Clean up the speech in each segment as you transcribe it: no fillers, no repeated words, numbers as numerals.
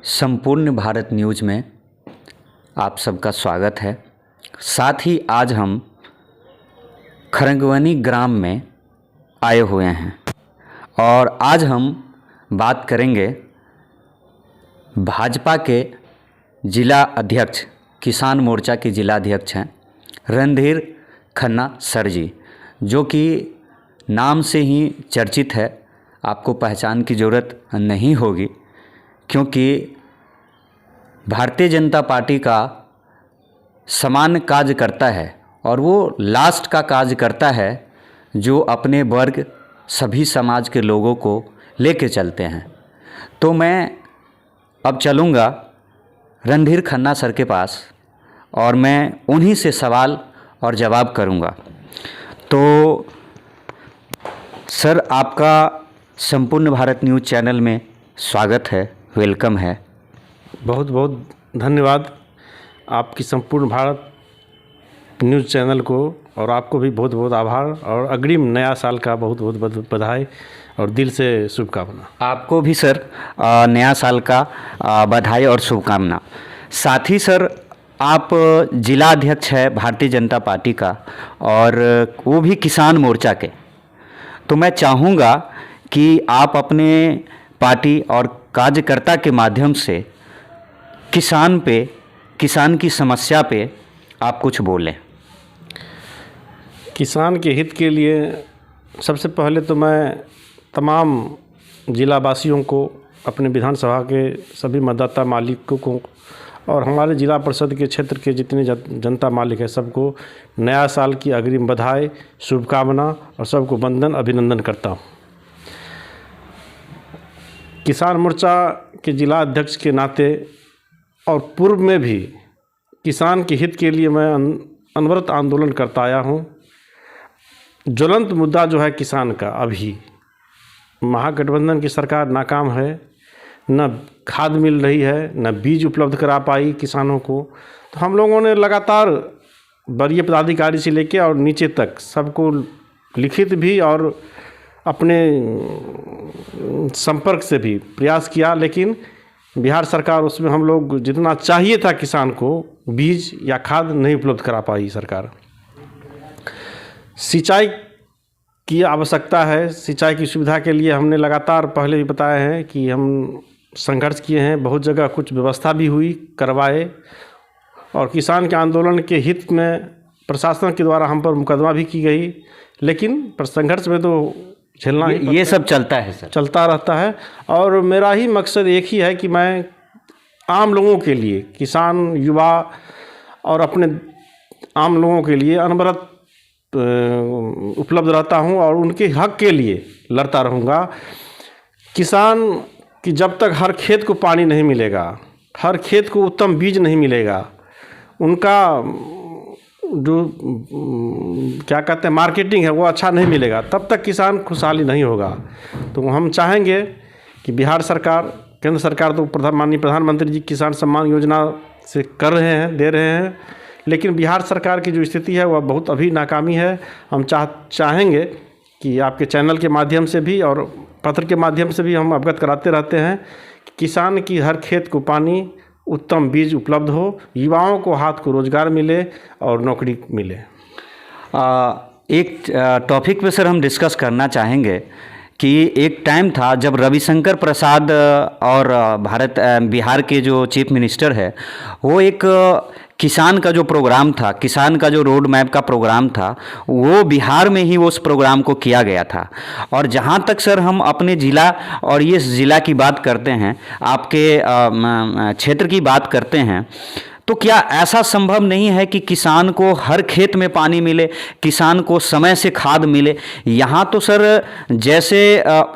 संपूर्ण भारत न्यूज़ में आप सबका स्वागत है। साथ ही आज हम खरंगवनी ग्राम में आए हुए हैं और आज हम बात करेंगे भाजपा के जिला अध्यक्ष, किसान मोर्चा के जिला अध्यक्ष हैं रणधीर खन्ना सर जी, जो कि नाम से ही चर्चित है। आपको पहचान की ज़रूरत नहीं होगी, क्योंकि भारतीय जनता पार्टी का समान कार्य करता है और वो लास्ट का कार्य करता है जो अपने वर्ग सभी समाज के लोगों को लेके चलते हैं। तो मैं अब चलूँगा रणधीर खन्ना सर के पास और मैं उन्हीं से सवाल और जवाब करूँगा। तो सर, आपका संपूर्ण भारत न्यूज़ चैनल में स्वागत है, वेलकम है। बहुत बहुत धन्यवाद आपकी संपूर्ण भारत न्यूज़ चैनल को, और आपको भी बहुत बहुत आभार और अग्रिम नया साल का बहुत बहुत बधाई और दिल से शुभकामना। आपको भी सर नया साल का बधाई और शुभकामना। साथ ही सर, आप जिला अध्यक्ष है भारतीय जनता पार्टी का और वो भी किसान मोर्चा के। तो मैं चाहूँगा कि आप अपने पार्टी और कार्यकर्ता के माध्यम से किसान की समस्या पे आप कुछ बोलें। किसान के हित के लिए सबसे पहले तो मैं तमाम जिलावासियों को, अपने विधानसभा के सभी मतदाता मालिकों को और हमारे जिला परिषद के क्षेत्र के जितने जनता मालिक है सबको नया साल की अग्रिम बधाई, शुभकामना और सबको वंदन अभिनंदन करता हूँ। किसान मोर्चा के जिला अध्यक्ष के नाते और पूर्व में भी किसान के हित के लिए मैं अनवरत आंदोलन करता आया हूँ। ज्वलंत मुद्दा जो है किसान का, अभी महागठबंधन की सरकार नाकाम है, न खाद मिल रही है, न बीज उपलब्ध करा पाई किसानों को। तो हम लोगों ने लगातार वरीय पदाधिकारी से लेकर और नीचे तक सबको लिखित भी और अपने संपर्क से भी प्रयास किया, लेकिन बिहार सरकार उसमें हम लोग जितना चाहिए था किसान को बीज या खाद नहीं उपलब्ध करा पाई सरकार। सिंचाई की आवश्यकता है, सिंचाई की सुविधा के लिए हमने लगातार पहले भी बताया है कि हम संघर्ष किए हैं, बहुत जगह कुछ व्यवस्था भी हुई, करवाए, और किसान के आंदोलन के हित में प्रशासन के द्वारा हम पर मुकदमा भी की गई, लेकिन संघर्ष में तो झेलना ये सब चलता है सर, चलता रहता है। और मेरा ही मकसद एक ही है कि मैं आम लोगों के लिए, किसान, युवा और अपने आम लोगों के लिए अनवरत उपलब्ध रहता हूं और उनके हक के लिए लड़ता रहूँगा। किसान की जब तक हर खेत को पानी नहीं मिलेगा, हर खेत को उत्तम बीज नहीं मिलेगा, उनका जो क्या कहते हैं मार्केटिंग है वो अच्छा नहीं मिलेगा, तब तक किसान खुशहाली नहीं होगा। तो हम चाहेंगे कि बिहार सरकार, केंद्र सरकार तो माननीय प्रधानमंत्री जी किसान सम्मान योजना से कर रहे हैं, दे रहे हैं, लेकिन बिहार सरकार की जो स्थिति है वह बहुत अभी नाकामी है। हम चाहेंगे कि आपके चैनल के माध्यम से भी और पत्र के माध्यम से भी हम अवगत कराते रहते हैं कि किसान की हर खेत को पानी, उत्तम बीज उपलब्ध हो, युवाओं को हाथ को रोजगार मिले और नौकरी मिले। एक टॉपिक पे सर हम डिस्कस करना चाहेंगे कि एक टाइम था जब रविशंकर प्रसाद और बिहार के जो चीफ मिनिस्टर है, वो एक किसान का जो प्रोग्राम था, किसान का जो रोड मैप का प्रोग्राम था, वो बिहार में ही उस प्रोग्राम को किया गया था। और जहाँ तक सर हम अपने ज़िला और ये ज़िला की बात करते हैं, आपके क्षेत्र की बात करते हैं, तो क्या ऐसा संभव नहीं है कि किसान को हर खेत में पानी मिले, किसान को समय से खाद मिले? यहाँ तो सर जैसे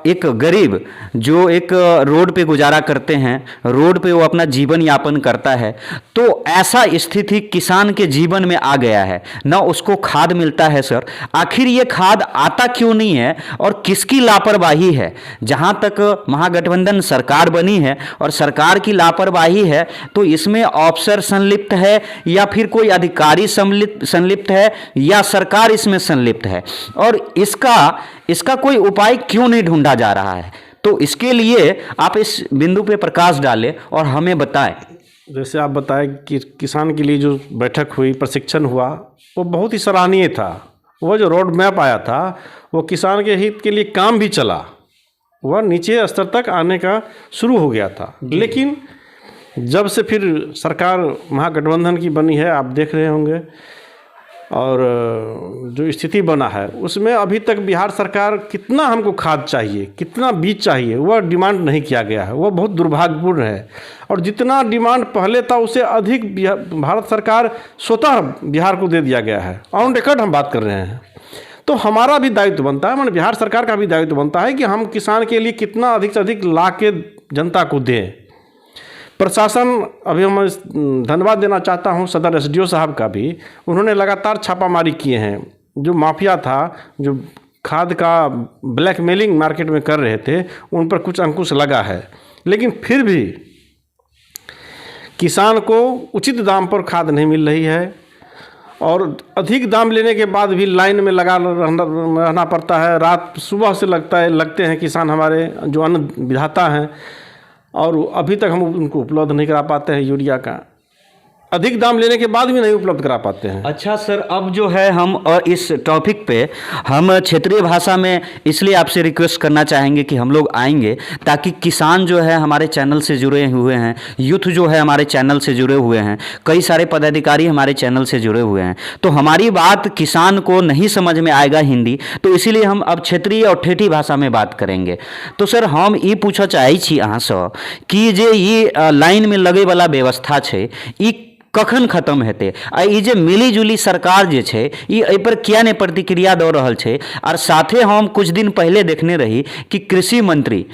एक गरीब जो एक रोड पे गुजारा करते हैं, रोड पे वो अपना जीवन यापन करता है, तो ऐसा स्थिति किसान के जीवन में आ गया है, न उसको खाद मिलता है। सर आखिर ये खाद आता क्यों नहीं है और किसकी लापरवाही है? जहाँ तक महागठबंधन सरकार बनी है और सरकार की लापरवाही है, तो इसमें अफसर संलिप्त है या फिर कोई अधिकारी संलिप्त है या सरकार इसमें संलिप्त है? और इसका कोई उपाय क्यों नहीं ढूंढा जा रहा है? तो इसके लिए आप इस बिंदु पे प्रकाश डालें और हमें बताएं। जैसे आप बताएं कि किसान के लिए जो बैठक हुई, प्रशिक्षण हुआ, वो बहुत ही सराहनीय था। वो जो रोड मैप आया था वो किसान के हित के लिए काम भी चला, वह नीचे स्तर तक आने का शुरू हो गया था। लेकिन जब से फिर सरकार महागठबंधन की बनी है, आप देख रहे होंगे, और जो स्थिति बना है उसमें अभी तक बिहार सरकार कितना हमको खाद चाहिए, कितना बीज चाहिए, वह डिमांड नहीं किया गया है। वह बहुत दुर्भाग्यपूर्ण है। और जितना डिमांड पहले था उससे अधिक भारत सरकार स्वतः बिहार को दे दिया गया है। ऑन रिकॉर्ड हम बात कर रहे हैं। तो हमारा भी दायित्व बनता है, माने बिहार सरकार का भी दायित्व बनता है कि हम किसान के लिए कितना अधिक से अधिक ला के जनता को दें। प्रशासन, अभी मैं धन्यवाद देना चाहता हूं सदर एसडीओ साहब का भी, उन्होंने लगातार छापामारी किए हैं। जो माफिया था, जो खाद का ब्लैकमेलिंग मार्केट में कर रहे थे, उन पर कुछ अंकुश लगा है। लेकिन फिर भी किसान को उचित दाम पर खाद नहीं मिल रही है और अधिक दाम लेने के बाद भी लाइन में लगा रहना पड़ता है। रात सुबह से लगते हैं किसान हमारे, जो अन्न विधाता हैं, और अभी तक हम उनको उपलब्ध नहीं करा पाते हैं। यूरिया का अधिक दाम लेने के बाद भी नहीं उपलब्ध करा पाते हैं। अच्छा सर, अब जो है हम और इस टॉपिक पे हम क्षेत्रीय भाषा में इसलिए आपसे रिक्वेस्ट करना चाहेंगे कि हम लोग आएंगे, ताकि किसान जो है हमारे चैनल से जुड़े हुए हैं, यूथ जो है हमारे चैनल से जुड़े हुए हैं, कई सारे पदाधिकारी हमारे चैनल से जुड़े हुए हैं, तो हमारी बात किसान को नहीं समझ में आएगा हिंदी, तो इसीलिए हम अब क्षेत्रीय और ठेठी भाषा में बात करेंगे। तो सर हम ई पूछऽ चाहै छी अहाँसँ कि जे ई लाइन में लगे वाला व्यवस्था छै, ई कखन खत्म हेतै? आ ई जे मिली जुली सरकार जे छै, ई एहि पर किया नहीं प्रतिक्रिया दऽ रहल छै? और साथे हम कुछ दिन पहले देखने रही कि कृषि मंत्री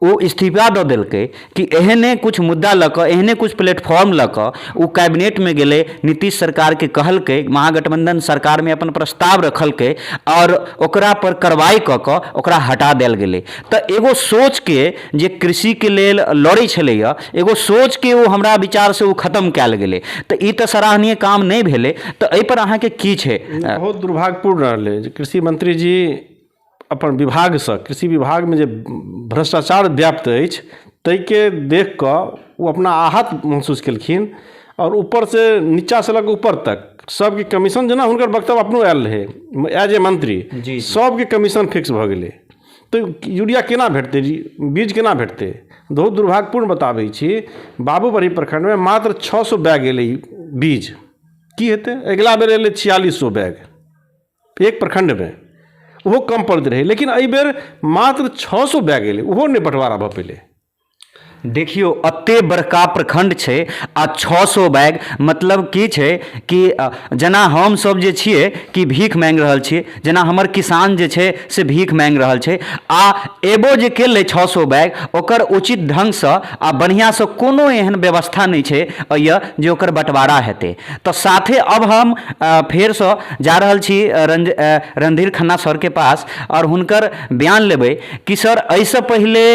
वो इस्तीफा दऽ देलकै कि एहने कुछ मुद्दा लऽ कऽ, एहने कुछ प्लेटफॉर्म लऽ कऽ वो कैबिनेट में गेलै, नीतीश सरकार के कहलकै, महागठबंधन सरकार में अपन प्रस्ताव रखलकै और ओकरा पर कार्रवाई कऽ कऽ ओकरा हटा देल गेलै। तऽ एगो सोच के जे कृषि के लेल लड़ै छलैया, एगो सोच के वो हमरा विचार से वो खत्म कयल गेलै, तऽ ई तऽ सराहनीय काम नहीं भेलै। तऽ एहि पर अहाँके की छै? बहुत दुर्भाग्यपूर्ण रहलै जे कृषि मंत्री जी अपन विभागसँ, कृषि विभागमे जे भ्रष्टाचार व्याप्त अछि ताहिके देख कऽ वो अपना आहत महसूस केलखिन, और ऊपर से नीचा से लग ऊपर तक सबके कमीशन, जेना हुनकर वक्तव्य अपनो आयल रहै एज ए मंत्री, सबके कमीशन फिक्स भऽ गेलै। तो यूरिया केना भेटतै, बीज केना भेटतै? बहुत दुर्भाग्यपूर्ण बताबै छी, बाबूबड़ी प्रखंडमे मात्र 600 बैग एलै बीज। की हेतै? अगिला बेर एलै 4600 बैग एक प्रखंडमे, वो कम पड़ैत रहे। लेकिन एहि बेर मात्र 600 बैग एलै, ओहो नहि बंटवारा भऽ पेलै। देखियो अते बड़का प्रखंड छै आ 600 बैग, मतलब की छै कि जेना हम सब जे छियै कि भीख मांगि रहल छियै, जेना हमर किसान जे छै से भीख मांगि रहल छै, आ एबो जे केलै 600 बैग, ओकर उचित ढंगसँ आ बढ़िआँसँ कोनो एहन व्यवस्था नहीं छै अइया जे ओकर बंटवारा हेतै। तऽ साथे अब हम फेरसँ जा रहल छी रणधीर खन्ना सर के पास और हुनकर बयान लेबै कि सर एहिसँ पहिले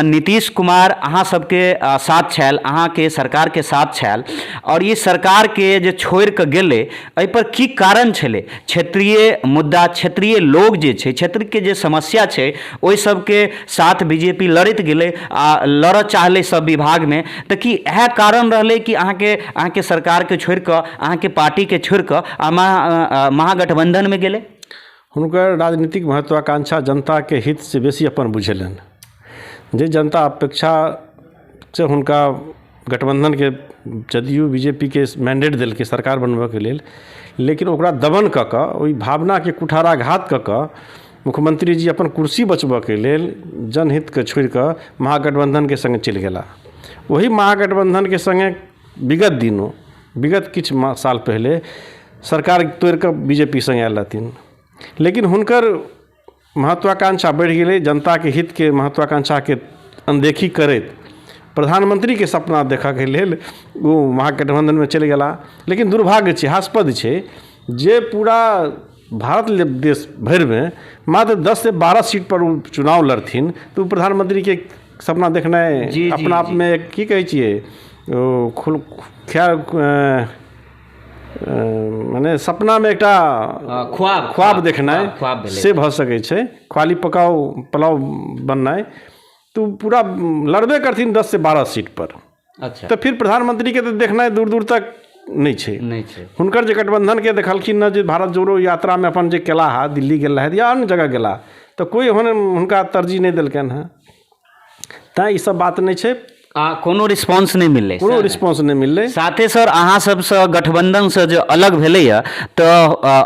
नीतीश कुमार अहाँ सबके साथ छल, अहाँ के सरकार के साथ छल, और ये सरकार के जे छोड़ के गेले, एहि पर की कारण छलै? क्षेत्रीय मुद्दा, क्षेत्रीय लोग जे छै, क्षेत्र के जे समस्या छै, ओहि सबके साथ बीजेपी लड़ैत गेलै आ लड़ऽ चाहलै सब विभाग में। तऽ की इएह कारण रहलै कि अहाँके सरकार के छोड़ कऽ, अहाँके पार्टी के छोड़ कऽ महागठबंधन में गेलै? हुनकर राजनीतिक महत्वाकांक्षा जनता के हित से बेसी अपन बुझेलनि। जे जनता अपेक्षा से हुनका गठबंधन के जदयू बीजेपी के मैंडेट देलकै सरकार बनबऽ के लेल, लेकिन ओकरा दमन कऽ कऽ, ओहि भावना के कुठाराघात कऽ कऽ मुख्यमंत्री जी अपन कुर्सी बचबऽ के लेल जनहित के छोड़ि कऽ महागठबंधन के संगे चलि गेला। वही महागठबंधन के संगे विगत किछु साल पहले सरकार तोड़ि कऽ बीजेपी संगे आयल रहथिन। लेकिन हुनकर महत्वाकांक्षा बढ़ि गेलै, जनता के हित के महत्वाकांक्षा के अनदेखी करैत प्रधानमंत्री के सपना देखऽ के लेल वो महागठबंधन में चलि गेला। लेकिन दुर्भाग्य छै, हास्पद छै जे पूरा भारत देश भरि में मात्र 10 से 12 सीट पर वो चुनाव लड़थिन, तो प्रधानमंत्री के सपना देखनाइ अपना आप में की कहै छियै, माने सपना में एकटा ख्वाब देखनाइ से भऽ सकै छै, ख्वाली पकाओ पुलाव बननाइ। तो पूरा लड़बे करथिन 10 से 12 सीट पर। अच्छा, तो फिर प्रधानमंत्री के तो देखना दूर दूर तक नहीं छे। हुनकर जे गठबंधन के देखलखिन न जे भारत जोड़ो यात्रा में अपन जे केला है, दिल्ली गेल है या अन्य जगह गेला, तो कोई हुनका तरजीह नहीं देलकन है। तैं ई सब बात नहीं छे, कोनो रिस्पॉन्स नहीं मिलले, कोनो रिस्पॉन्स नहीं मिलले। साथे सर अहाँ सबसँ गठबंधन से जो अलग भेलैया, तो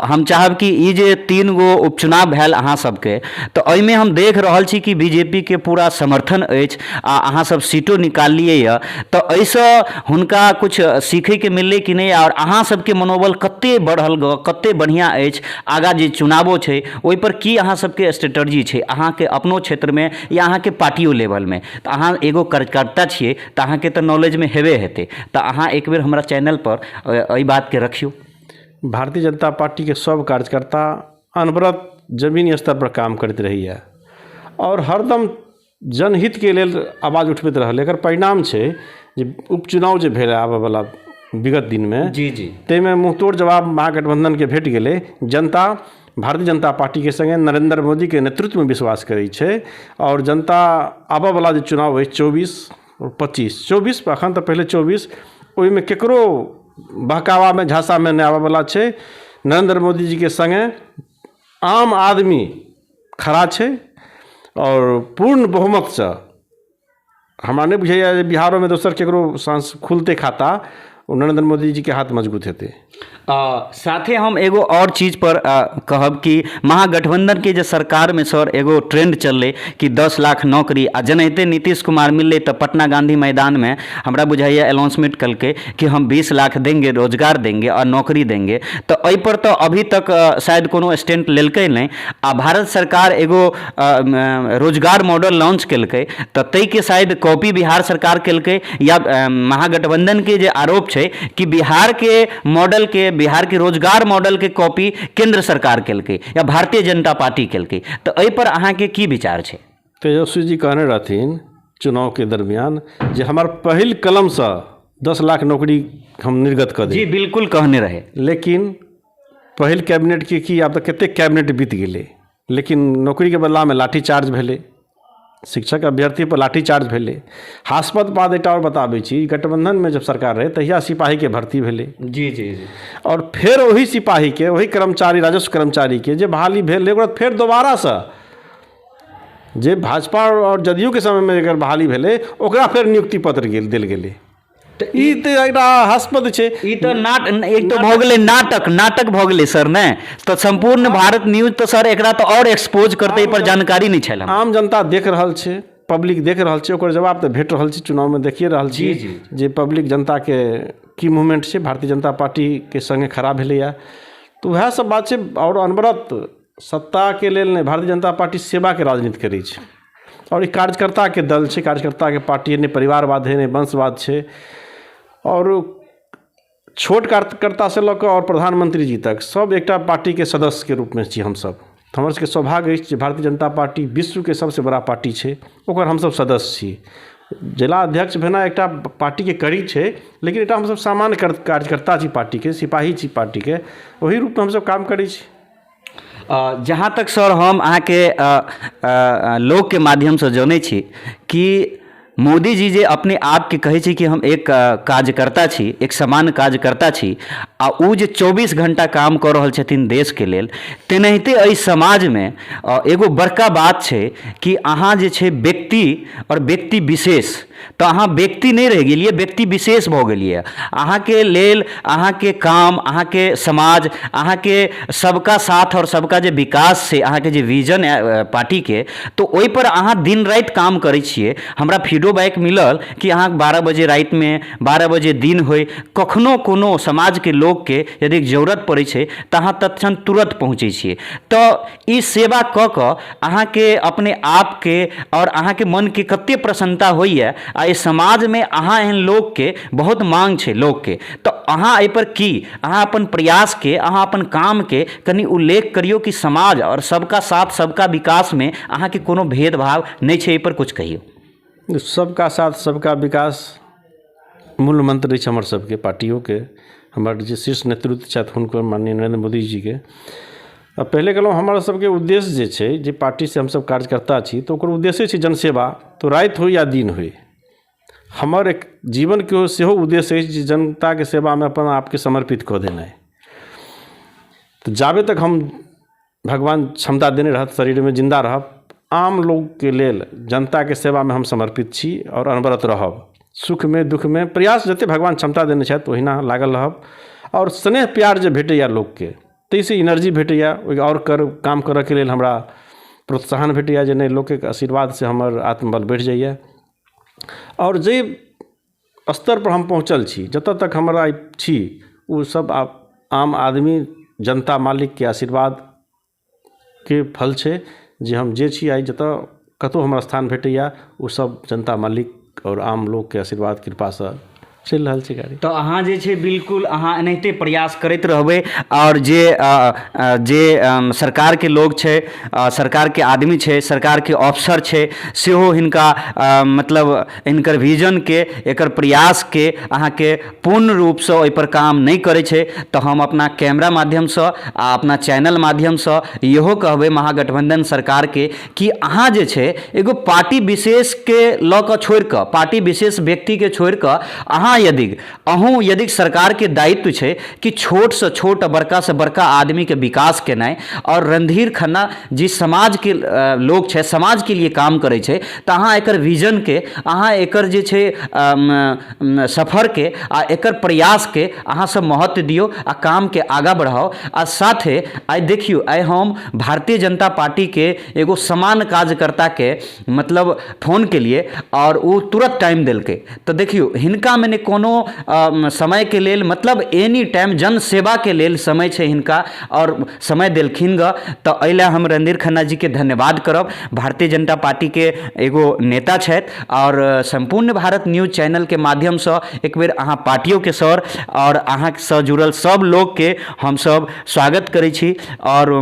हम चाहब कि ई जे 3 गो उपचुनाव भेल अहाँ सबके, तो एहिमे हम देख रहल छी कि बीजेपी के पूरा समर्थन अछि आ अहाँ सब सीटो निकाललिए यऽ, तो एहिसँ हुनका कुछ सीखै के मिललै कि नहीं, और अहाँ सबके मनोबल कते बढ़ल ग, कते बढ़िया अछि, आगा जे चुनावो छै ओहि पर की अहाँ सबके स्ट्रेटजी छै अहाँके अपनो क्षेत्र में या अहाँके पार्टियो लेवल में? तो अहाँ एगो कार्यकर्ता छियै तो अहाँके तो नॉलेज में हेबे हेतै, तो अहाँ एक बेर हमरा चैनल पर एहि बात के रखियो। भारतीय जनता पार्टी के सब कार्यकर्ता अनवरत जमीनी स्तर पर काम करते रही है और हरदम जनहित के लेल आवाज उठबैत रहल। एकर परिणाम छै जे उपचुनाव जे भेल आबऽ वाला विगत दिन में, जी ताहिमे मुँहतोड़ जवाब महागठबंधन के भेट गेलै। जनता भारतीय जनता पार्टी के संगे नरेंद्र मोदी के नेतृत्व में विश्वास करै छै और जनता आबऽ वाला जे चुनाव अछि 24 और 25 अखन तो पहले 24, ओहिमे केकरो बहकावा में झांसा में नहीं आबऽ वाला छै। नरेंद्र मोदी जी के संगे आम आदमी खड़ा छै और पूर्ण बहुमत से हमरा नहीं बुझाइया जे बिहारो में दोसर केकरो सांस खुलते खाता नरेंद्र मोदी जी के हाथ मजबूत हेतै। साथे हम एगो और चीज पर कहब कि महागठबंधन के जे सरकार में सर एगो ट्रेंड चलले कि 10 लाख नौकरी, आ जनहिते नीतीश कुमार मिलले तो पटना गांधी मैदान में हमरा बुझाइया अनाउंसमेंट करके कि हम 20 लाख देंगे, रोजगार देंगे और नौकरी देंगे। तो एहि पर तो अभी तक शायद कोनो स्टैंड लेलकै नहीं। आ भारत सरकार एगो रोजगार मॉडल लॉन्च केलकै, तो तै के शायद कॉपी बिहार सरकार केलकै, या महागठबंधन के जे आरोप छै कि बिहार के मॉडल के, बिहार के रोजगार मॉडल के कॉपी केंद्र सरकार केलकै या भारतीय जनता पार्टी केलकै, तो एहि पर अहाँ के की विचार छै? तेजस्वी जी कहने रहथिन चुनाव के दरमियान जे हमार पहिल कलम से 10 लाख नौकरी हम निर्गत कर दें। जी बिल्कुल कहने रहे, लेकिन पहिल कैबिनेट के की आब तक कते कैबिनेट बीत गेलै, लेकिन नौकरी के बदला में लाठीचार्ज भेलै, शिक्षक अभ्यर्थी पर लाठीचार्ज भेलै। हास्पद बात एकटा और बताबै छी, गठबंधन में जब सरकार रहे तहिया सिपाही के भर्ती भेलै। जी और फिर वही सिपाही के, वही कर्मचारी, राजस्व कर्मचारी के जे बहाली भेल, फिर दोबारा से जे भाजपा और जदयू के समय में अगर बहाली भेलै ओकरा फिर नियुक्ति पत्र देल गेलै। तो ई तो एकटा हास्पद छै। ई तो एक तो भऽ गेलै नाटक भऽ गेलै सर ने, तो संपूर्ण भारत न्यूज तो सर एकरा तो और एक्सपोज करते पर जानकारी नहीं छल। आम जनता देख रहल छै, पब्लिक देख रहल छै, ओकर जवाब तो भेट रहल छै। चुनाव में देखिए रहल छी जे पब्लिक जनता के की मूवमेंट छै, भारतीय जनता पार्टी के संगे खड़ा भेलैया। तो वएह सब बात छै। और अनवरत सत्ता के लेल नहीं, भारतीय जनता पार्टी सेवा के राजनीति करै छै और ई कार्यकर्ता के दल छै, कार्यकर्ता के पार्टी, नहीं परिवारवाद है, नहीं वंशवाद छै। और छोट कार्यकर्ता से लऽ कऽ और प्रधानमंत्री जी तक सब एकटा पार्टी के सदस्य के रूप में छी हम सब। हमर सबके सौभाग्य अछि जे भारतीय जनता पार्टी विश्व के सबसे बड़ा पार्टी छै, ओकर हम सब सदस्य छी। जिला अध्यक्ष भेना एकटा पार्टी के कड़ी छै, लेकिन एकटा हम सब सामान्य कार्यकर्ता छी पार्टी के, सिपाही छी पार्टी के, वही रूप में हम सब काम करै छी। जहाँ तक सर हम अहाँ के लोग के माध्यम से जानै छी कि मोदी जी जे अपने आप के कहै छै कि हम एक कार्यकर्ता छी, एक सामान्य कार्यकर्ता छी, आ उ जे 24 घंटा काम कऽ रहल छथिन देश के लेल, तेनाहिते एहि समाज में एगो बड़का बात छै कि अहाँ जे छै व्यक्ति और व्यक्ति विशेष, तो अहाँ व्यक्ति नहीं रह गेलिए, व्यक्ति विशेष भऽ गेलिए। अहाँ के लेल अहाँ के काम, अहाँ के समाज, अहाँ के सबका साथ और सबका जे विकास छै, अहाँ के जे विजन पार्टी के, तो ओहि पर अहाँ दिन रात काम करै छिए। हमरा फीडबैक मिलल कि अहाँ 12 बजे रात में, 12 बजे दिन होय, कखनो कोनो समाज के लोग के यदि जरूरत पड़ै छै तो अहाँ तत्क्षण तुरंत पहुँचै छिए। तो ई सेवा कऽ कऽ अहाँ के अपने आप के और अहाँ के मन के कते प्रसन्नता होइए। आ इस समाज में अहाँ एहन लोग के बहुत मांग छै लोग के, तो अहाँ एहि पर की अहाँ अपन प्रयास के, अहाँ अपन काम के कनि उल्लेख करियो कि समाज और सबका साथ सबका विकास में अहाँ के कोनो भेदभाव नहीं छै, एहि पर कुछ कहियो। सबका साथ सबका विकास मूल मंत्र अछि हमर सबके पार्टियों के। हमर जे शीर्ष नेतृत्व छथि हुनकर माननीय नरेंद्र मोदी जी के, अब पहले कहलहुँ हमर सबके उद्देश्य जे छै, जे पार्टी से हमसब कार्यकर्ता छी, तो ओकर उद्देश्य छै जनसेवा, तो राति हो या दिन हो। हमर एक जीवन के सेहो उद्देश्य अछि जे जनता के सेवा में अपन आपके समर्पित कऽ देनाइ। तो जाबे तक हम भगवान क्षमता देने रहत, शरीर में जिंदा रहब, आम लोग के लेल जनता के सेवा में हम समर्पित छी और अनवरत रहब। सुख में दुख में प्रयास जते भगवान क्षमता देने छथि ओहिना लागल रहब। और स्नेह प्यार जे भेटैया लोकके, ताहिसँ एनर्जी भेटैया, और काम करऽ के लेल हमरा प्रोत्साहन भेटैया जे नहि, लोकके आशीर्वाद से हमर आत्मबल बढ़ि जाइए। और जे स्तर पर हम पहुँचल छी, जतऽ तक हम आइ छी, ओ सब आम आदमी, जनता, मालिक के आशीर्वाद के फल छै। जे हम जे छी आइ जतऽ कतहु हमरा स्थान भेटैया, ओ सब जनता, मालिक और आम लोग के आशीर्वाद कृपासँ चलि रहल छै गाड़ी। तो अहाँ जे छै बिल्कुल अहाँ एनाहिते प्रयास करैत रहबै। और जे सरकार के लोग छै, सरकार के आदमी छै, सरकार के अफसर छै, सेहो हिनका मतलब हिनकर विजन के, एकर प्रयास के अहाँ के पूर्ण रूप से ओहि पर काम नहीं करे छै। तो हम अपना कैमरा माध्यम से आ अपना चैनल माध्यम से इहो कहबै महागठबंधन सरकार के कि अहाँ जे छै एगो पार्टी विशेष के लऽ कऽ छोड़ि कऽ, पार्टी विशेष व्यक्ति के छोड़ि कऽ अहाँ यदि सरकार के दायित्व छै कि छोट से छोट, बड़का से बड़का आदमी के विकास केनाइ, और रणधीर खन्ना जी समाज के लोग छै, समाज के लिए काम करे छै, तो अहाँ एकर विजन के, अहाँ एकर जे छै सफर के आ एकर प्रयास के अहाँ सब महत्व दियौ आ काम के आगा बढ़ाओ। आ साथे आइ देखियो, आइ हम भारतीय जनता पार्टी के एगो समान कार्यकर्ता के मतलब फोन के लिए और वो तुरंत टाइम देलकै। तो देखियो हिनका में कोनो समय के लेल, मतलब एनी टाइम जन सेवा के लेल समय छै हिनका, और समय देलखिन ग। तो एहि हम रणधीर खन्ना जी के धन्यवाद करब। भारतीय जनता पार्टी के एगो नेता छथि, और संपूर्ण भारत न्यूज चैनल के माध्यम से एक बेर अहाँ पार्टियों के सर और अहाँ से जुड़ल सब लोग के हम सब स्वागत करै छी और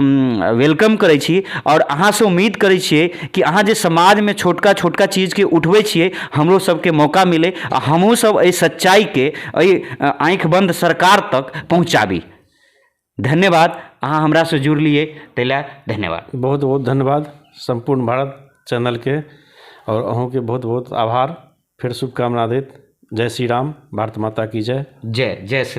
वेलकम करै छी। और अहाँ से उम्मीद करै छियै कि अहाँ जे समाज में छोटका छोटका चीज के उठबै छियै, हमरो सबके मौका मिले आ हमहूँ सब एहि सच्चाई के, एहि आँख बंद सरकार तक पहुँचाबी। धन्यवाद, अहाँ हमरा से जुड़लिए ताहि लेल धन्यवाद। बहुत बहुत धन्यवाद संपूर्ण भारत चैनल के, और अहूँ के बहुत बहुत आभार। फिर शुभकामना देत। जय श्री राम, भारत माता की जय। जय जय श्री